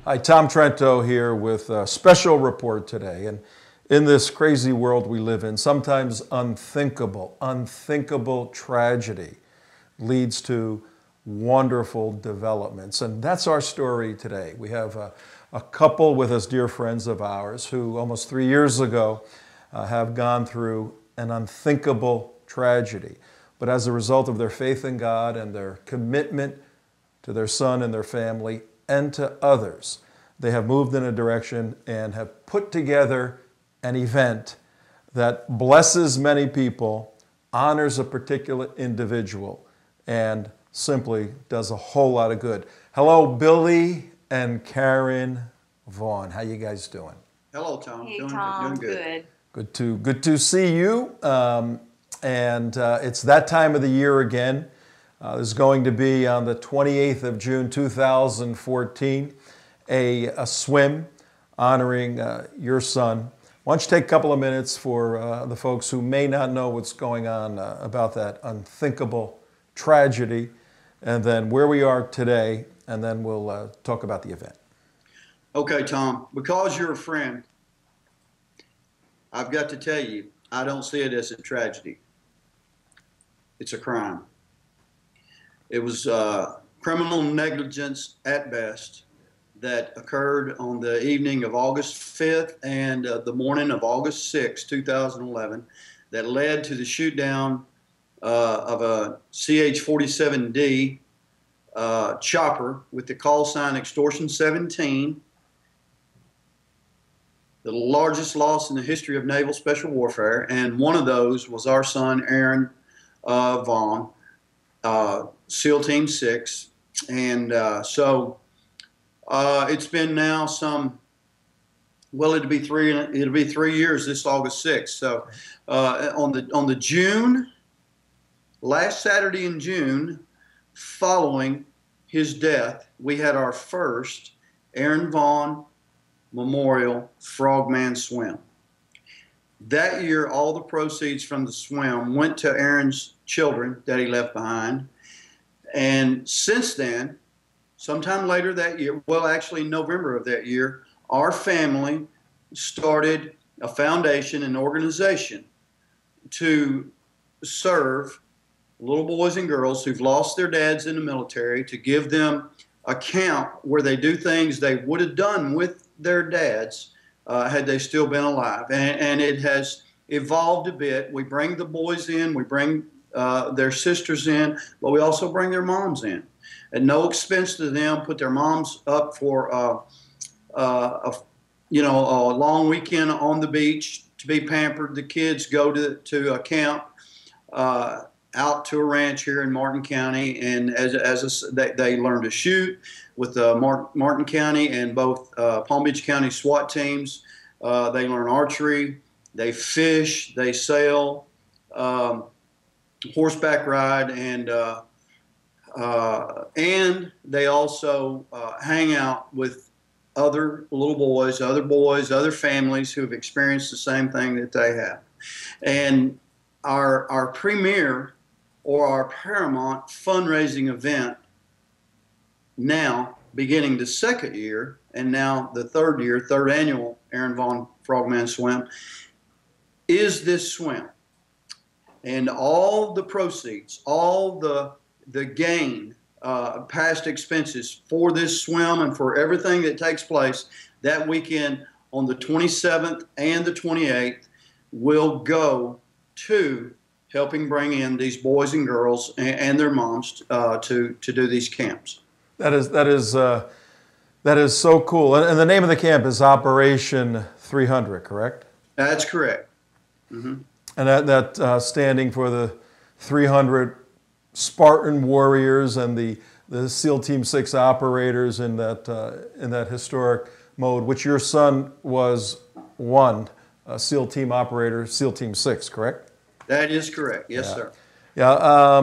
Hi, Tom Trento here with a special report today. And in this crazy world we live in, sometimes unthinkable tragedy leads to wonderful developments. And that's our story today. We have a couple with us, dear friends of ours, who almost 3 years ago have gone through an unthinkable tragedy. But as a result of their faith in God and their commitment to their son and their family and to others, they have moved in a direction and have put together an event that blesses many people, honors a particular individual, and simply does a whole lot of good. Hello, Billy and Karen Vaughn. How you guys doing? Hello, Tom. Hey, Tom. Doing good. Good to see you. It's that time of the year again. There's going to be on the 28th of June 2014 a swim honoring your son. Why don't you take a couple of minutes for the folks who may not know what's going on about that unthinkable tragedy, and then where we are today, and then we'll talk about the event. Okay, Tom, because you're a friend, I've got to tell you, I don't see it as a tragedy. It's a crime. It was criminal negligence at best that occurred on the evening of August 5th and the morning of August 6th, 2011, that led to the shoot down of a CH-47D chopper with the call sign Extortion 17, the largest loss in the history of naval special warfare, and one of those was our son, Aaron Vaughn, SEAL Team 6, and so it's been now it'll be 3 years this August 6th. So last Saturday in June, following his death, we had our first Aaron Vaughn Memorial Frogman swim. That year, all the proceeds from the swim went to Aaron's children that he left behind. And since then, sometime later that year, well, actually in November of that year, our family started a foundation, an organization to serve little boys and girls who've lost their dads in the military, to give them a camp where they do things they would have done with their dads had they still been alive. And it has evolved a bit. We bring the boys in, we bring their sisters in, but we also bring their moms in. At no expense to them, put their moms up for a long weekend on the beach to be pampered. The kids go to a camp out to a ranch here in Martin County, and they learn to shoot with the Martin County and both Palm Beach County SWAT teams. They learn archery, they fish, they sail, horseback ride, and they also hang out with other little boys, other families who have experienced the same thing that they have. And our premier or our paramount fundraising event now, beginning the second year, and now the third annual Aaron Vaughn Frogman Swim, is this swim. And all the proceeds, all the gain, past expenses for this swim and for everything that takes place that weekend on the 27th and the 28th will go to helping bring in these boys and girls and their moms to do these camps. That is so cool. And the name of the camp is Operation 300, correct? That's correct. Mm-hmm. And that standing for the 300 Spartan warriors and the SEAL Team 6 operators in that historic mode, which your son was one SEAL Team operator, SEAL Team 6, correct? That is correct. Yes, sir. Yeah.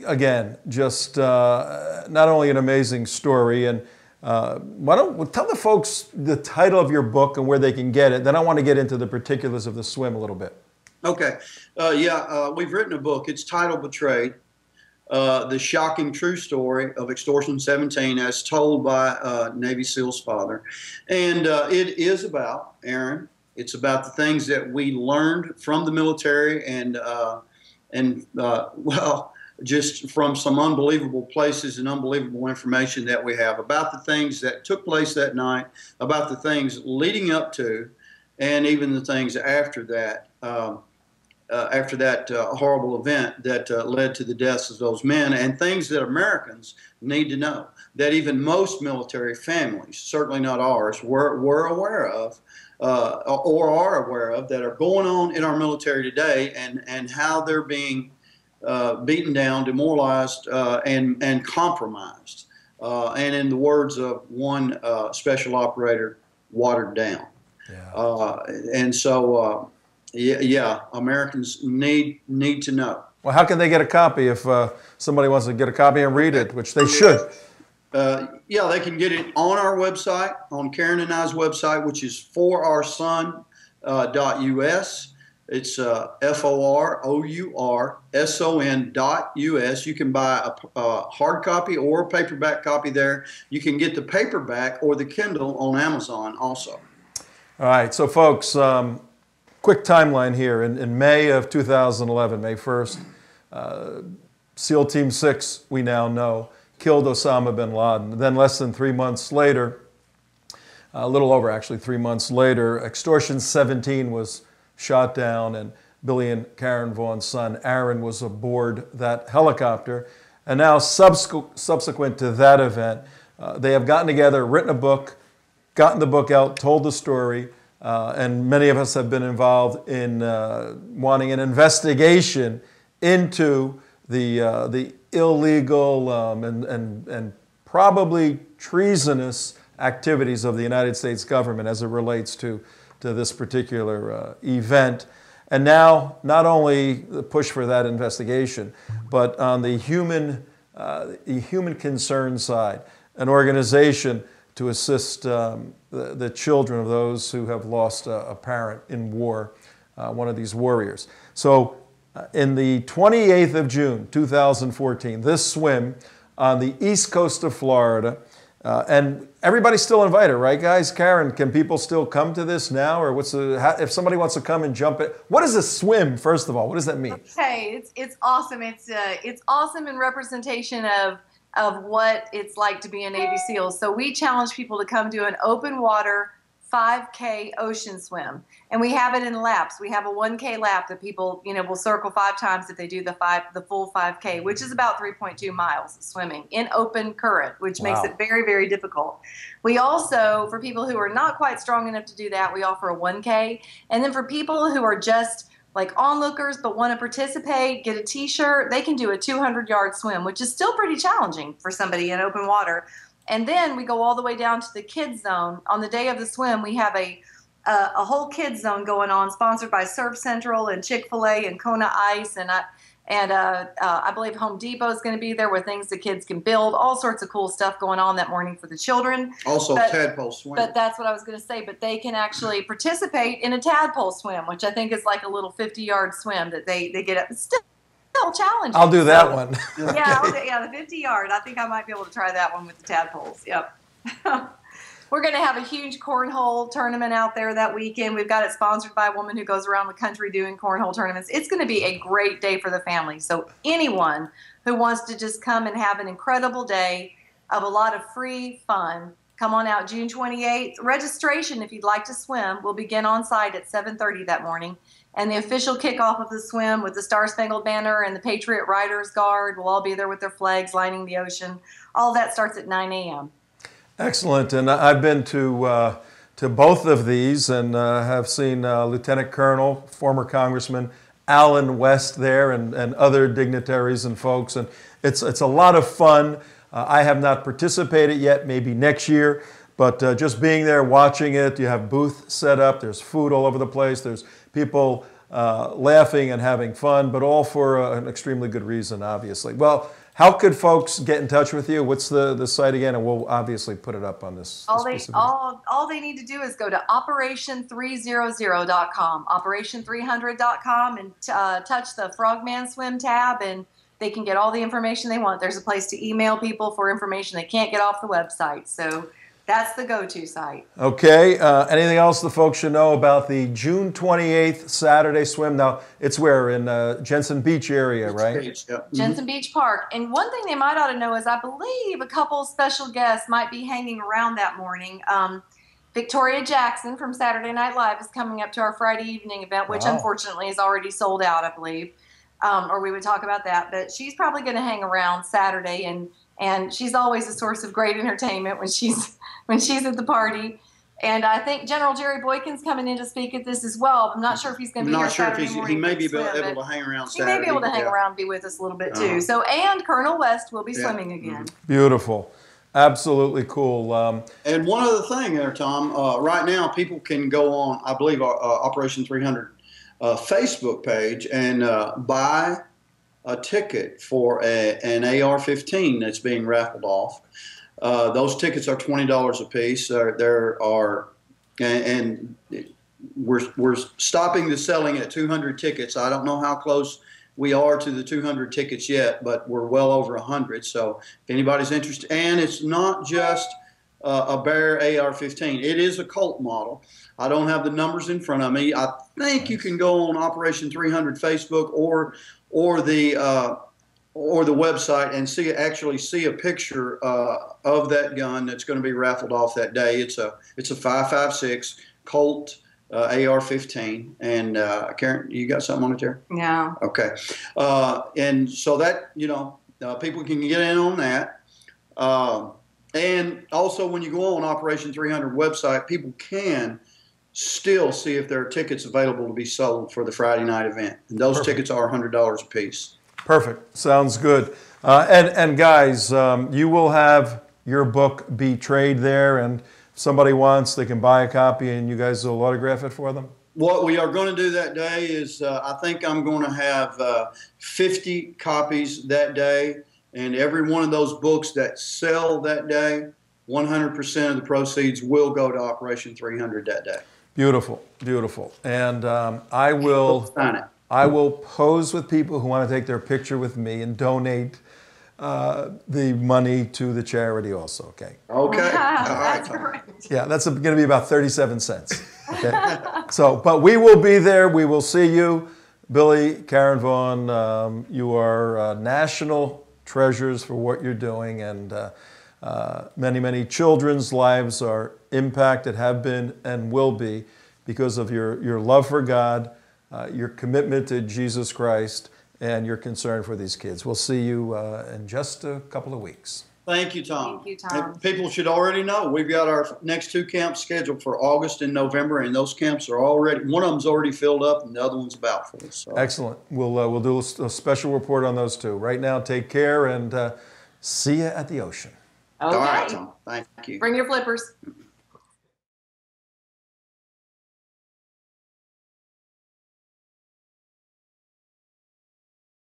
Again, just not only an amazing story, and why don't we tell the folks the title of your book and where they can get it. Then I want to get into the particulars of the swim a little bit. Okay. We've written a book. It's titled Betrayed. the shocking true story of Extortion 17 as told by Navy SEAL's father. And it is about, Aaron, it's about the things that we learned from the military well, just from some unbelievable places and unbelievable information that we have about the things that took place that night, about the things leading up to, and even the things after that. Horrible event that led to the deaths of those men, and things that Americans need to know, that even most military families, certainly not ours, were aware of or are aware of, that are going on in our military today, and how they're being beaten down, demoralized, and compromised. And in the words of one special operator, watered down. Yeah. And so yeah, Americans need to know. Well, how can they get a copy if somebody wants to get a copy and read it, which they should? Yeah, they can get it on our website, on Karen and I's website, which is forourson.us. It's FOROURSON.US. You can buy a hard copy or a paperback copy there. You can get the paperback or the Kindle on Amazon also. All right, so folks, quick timeline here. In May of 2011, May 1st, SEAL Team 6, we now know, killed Osama bin Laden. Then less than 3 months later, a little over actually 3 months later, Extortion 17 was shot down, and Billy and Karen Vaughn's son, Aaron, was aboard that helicopter. And now subsequent to that event, they have gotten together, written a book, gotten the book out, told the story, and many of us have been involved in wanting an investigation into the illegal and probably treasonous activities of the United States government as it relates to this particular event. And now, not only the push for that investigation, but on the human concern side, an organization to assist the children of those who have lost a parent in war, one of these warriors. So in the 28th of June, 2014, this swim on the east coast of Florida, and everybody's still invited, right, guys? Karen, can people still come to this now, or if somebody wants to come and jump it? What is a swim, first of all? What does that mean? Okay, it's awesome. It's awesome in representation of what it's like to be a Navy SEAL. So we challenge people to come do an open water 5K ocean swim, and we have it in laps. We have a 1K lap that people, will circle 5 times if they do the full 5K, which is about 3.2 miles swimming in open current, which makes it very, very difficult. We also, for people who are not quite strong enough to do that, we offer a 1K, and then for people who are just like onlookers but want to participate, get a t-shirt, they can do a 200-yard swim, which is still pretty challenging for somebody in open water. And then we go all the way down to the kids zone. On the day of the swim, we have a whole kids zone going on, sponsored by Surf Central and Chick-fil-A and Kona Ice, and I believe Home Depot is going to be there with things the kids can build, all sorts of cool stuff going on that morning for the children. Also tadpole swim. But that's what I was going to say. But they can actually participate in a tadpole swim, which I think is like a little 50-yard swim that they get up. It's still challenging. I'll do that one. Yeah, the 50-yard. I think I might be able to try that one with the tadpoles. Yep. We're going to have a huge cornhole tournament out there that weekend. We've got it sponsored by a woman who goes around the country doing cornhole tournaments. It's going to be a great day for the family. So anyone who wants to just come and have an incredible day of a lot of free fun, come on out June 28th. Registration, if you'd like to swim, will begin on site at 7:30 that morning. And the official kickoff of the swim with the Star-Spangled Banner and the Patriot Riders Guard will all be there with their flags lining the ocean. All that starts at 9 a.m. Excellent, and I've been to both of these and have seen Lieutenant Colonel, former Congressman Alan West there, and other dignitaries and folks, and it's a lot of fun. I have not participated yet, maybe next year, but just being there, watching it, you have booths set up, there's food all over the place, there's people laughing and having fun, but all for an extremely good reason, obviously. Well, how could folks get in touch with you? What's the site again? And we'll obviously put it up on this. All they need to do is go to operation300.com, operation300.com, and touch the Frogman Swim tab, and They can get all the information they want. There's a place to email people for information they can't get off the website. So that's the go-to site. Okay. Anything else the folks should know about the June 28th Saturday swim? Now, it's where? In Jensen Beach area, right? Beach, yeah. Jensen Beach Park. And one thing they might ought to know is I believe a couple special guests might be hanging around that morning. Victoria Jackson from Saturday Night Live is coming up to our Friday evening event, which unfortunately is already sold out, I believe. Or we would talk about that. But she's probably going to hang around Saturday, and she's always a source of great entertainment when she's at the party. And I think General Jerry Boykin's coming in to speak at this as well. I'm not sure if he's going to be here Saturday morning. He may be able to hang around Saturday. He may be able to hang around and be with us a little bit too. So, and Colonel West will be swimming again. Beautiful. Absolutely cool. And one other thing there, Tom. Right now, people can go on, I believe, Operation 300 Facebook page and buy a ticket for an AR-15 that's being raffled off. Those tickets are $20 a piece. There are, and we're stopping the selling at 200 tickets. I don't know how close we are to the 200 tickets yet, but we're well over 100. So if anybody's interested, and it's not just a bare AR-15. It is a Colt model. I don't have the numbers in front of me. I think you can go on Operation 300 Facebook or the website and actually see a picture of that gun that's going to be raffled off that day. It's a 5.56 Colt AR-15, and Karen, you got something on it there? Yeah. Okay, and so that people can get in on that, and also when you go on Operation 300 website, people can still see if there are tickets available to be sold for the Friday night event, and those tickets are $100 a piece. Perfect. Sounds good. And guys, you will have your book Betrayed there, and if somebody wants, they can buy a copy and you guys will autograph it for them? What we are going to do that day is I think I'm going to have 50 copies that day, and every one of those books that sell that day, 100% of the proceeds will go to Operation 300 that day. Beautiful, beautiful. And I will pose with people who want to take their picture with me and donate the money to the charity also, okay? Okay. That's great. Yeah, that's going to be about 37 cents. Okay? But we will be there. We will see you. Billy, Karen Vaughn, you are national treasures for what you're doing, and many, many children's lives are impacted, have been, and will be because of your love for God, your commitment to Jesus Christ, and your concern for these kids. We'll see you in just a couple of weeks. Thank you, Tom. Thank you, Tom. And people should already know we've got our next 2 camps scheduled for August and November, and those camps are already, one of them's already filled up, and the other one's about full. So. Excellent. We'll do a special report on those 2. Right now, take care, and see you at the ocean. Okay. All right, Tom. Thank you. Bring your flippers.